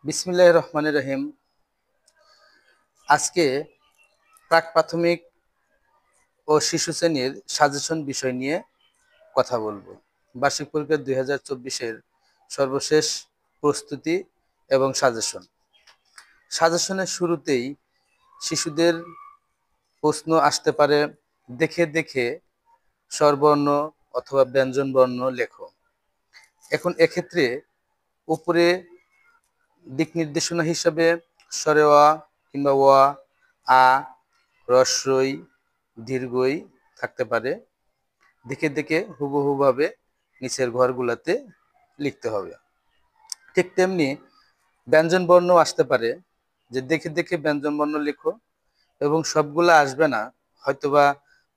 বিসমিল্লাহির রহমানির রহিম। আজকে প্রাক প্রাথমিক ও শিশু শ্রেণীর সাজেশন বিষয় নিয়ে কথা বলবো। বার্ষিক পরীক্ষা 2024-এর সর্বশেষ প্রস্তুতি এবং সাজেশনের শুরুতেই শিশুদের প্রশ্ন আসতে পারে, দেখে দেখে স্বরবর্ণ অথবা ব্যঞ্জন বর্ণ লেখো। এখন এক্ষেত্রে উপরে দিক নির্দেশনা হিসাবে স্বরে অ কিংবা ওয়া, আ, হ্রস্বই, দীর্ঘই থাকতে পারে। দেখে দেখে হুবহুভাবে নিচের ঘরগুলোতে লিখতে হবে। ঠিক তেমনি ব্যঞ্জন বর্ণ আসতে পারে, যে দেখে দেখে ব্যঞ্জন বর্ণ লেখো, এবং সবগুলো আসবে না, হয়তোবা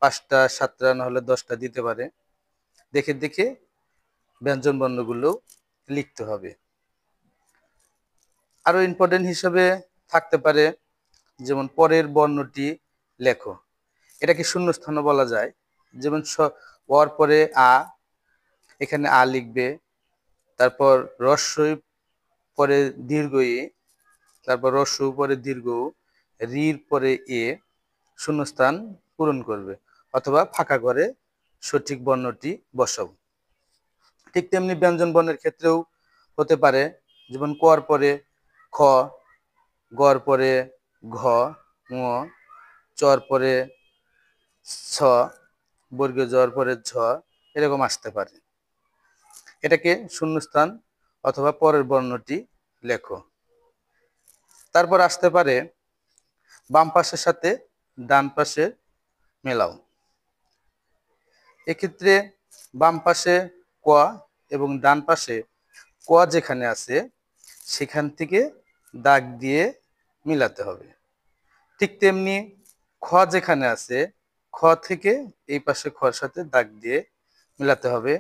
5টা 7টা না হলে 10টা দিতে পারে। দেখে দেখে ব্যঞ্জন বর্ণগুলো লিখতে হবে। আরো ইম্পর্টেন্ট হিসেবে থাকতে পারে, যেমন পরের বর্ণটি লেখো। এটাকে শূন্যস্থানও বলা যায়। যেমন অর পরে আ, এখানে আ লিখবে। তারপর হ্রস্বই পরে দীর্ঘ ই, তারপর হ্রস্ব পরে দীর্ঘ উ, রির পরে এ, শূন্যস্থান পূরণ করবে অথবা ফাঁকা ঘরে সঠিক বর্ণটি বসাও। ঠিক তেমনি ব্যঞ্জন বর্ণের ক্ষেত্রেও হতে পারে, যেমন কর পরে খ, গর পরে ঘ, ঙ, চর পরে ছ, বর্গীয় জর পরে ঝ, এরকম আসতে পারে। এটাকে শূন্যস্থান অথবা পরের বর্ণটি লেখো। তারপর আসতে পারে বাম পাশের সাথে ডান পাশে মেলাও। এক্ষেত্রে বাম পাশে ক এবং ডান পাশে ক যেখানে আছে সেখান থেকে দাগ দিয়ে মিলাতে হবে। ঠিক তেমনি খ যেখানে আছে, খ থেকে এই পাশে খর সাথে দাগ দিয়ে মিলাতে হবে।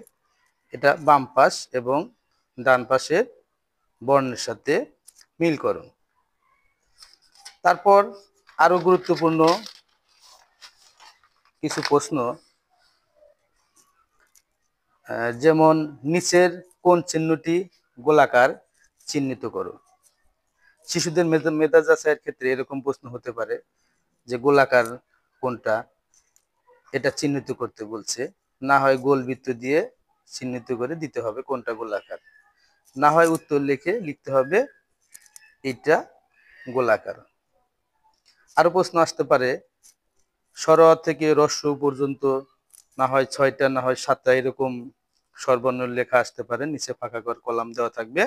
এটা বাম পাশ এবং ডান পাশের বর্ণের সাথে মিল করো। তারপর আরো গুরুত্বপূর্ণ কিছু প্রশ্ন, যেমন নিচের কোন চিহ্নটি গোলাকার চিহ্নিত করো। শিশুদের মেধা যাচাইয়ের ক্ষেত্রে এরকম প্রশ্ন হতে পারে যে গোলাকার কোনটা, এটা চিহ্নিত করতে বলছে। না হয় গোল বৃত্ত দিয়ে চিহ্নিত করে দিতে হবে কোনটা গোলাকার, না হয় উত্তর লিখে লিখতে হবে এটা গোলাকার। আরো প্রশ্ন আসতে পারে স্বর থেকে হ্রস্ব পর্যন্ত না হয় 6টা না হয় 7টা এরকম স্বরবর্ণ লেখা আসতে পারে। নিচে ফাঁকা ঘর কলাম দেওয়া থাকবে,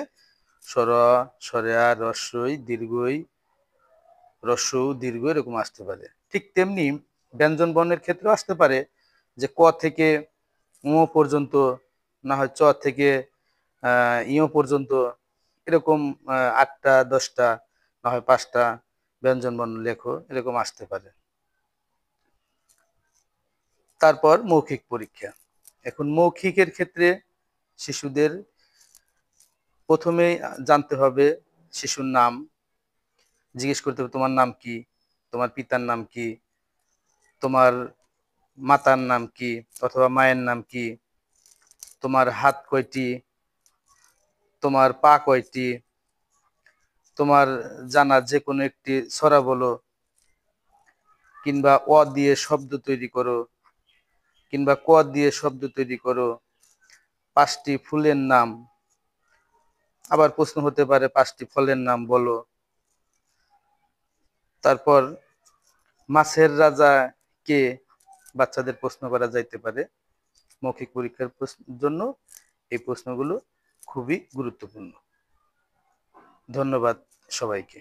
স্বর, স্বরে আ, হ্রস্বই, দীর্ঘই, হ্রস্ব দীর্ঘ এরকম আসতে পারে। ঠিক তেমনি ব্যঞ্জন বর্ণের ক্ষেত্রেও আসতে পারে, যে ক থেকে ঙ পর্যন্ত, না হয় চ থেকে ইয় পর্যন্ত, এরকম 8টা 10টা না হয় 5টা ব্যঞ্জন বর্ণ লেখো, এরকম আসতে পারে। তারপর মৌখিক পরীক্ষা। এখন মৌখিকের ক্ষেত্রে শিশুদের প্রথমেই জানতে হবে শিশুর নাম, জিজ্ঞেস করতে হবে তোমার নাম কি, তোমার পিতার নাম কি, তোমার মাতার নাম কি অথবা মায়ের নাম কি, তোমার হাত কয়টি, তোমার পা কয়টি, তোমার জানা যে কোনো একটি ছড়া বলো, কিংবা অ দিয়ে শব্দ তৈরি করো, কিংবা ক দিয়ে শব্দ তৈরি করো, 5টি ফুলের নাম। আবার প্রশ্ন হতে পারে 5টি ফলের নাম বলো। তারপর মাছের রাজা কে, বাচ্চাদের প্রশ্ন করা যাইতে পারে। মৌখিক পরীক্ষার জন্য এই প্রশ্নগুলো খুবই গুরুত্বপূর্ণ। ধন্যবাদ সবাইকে।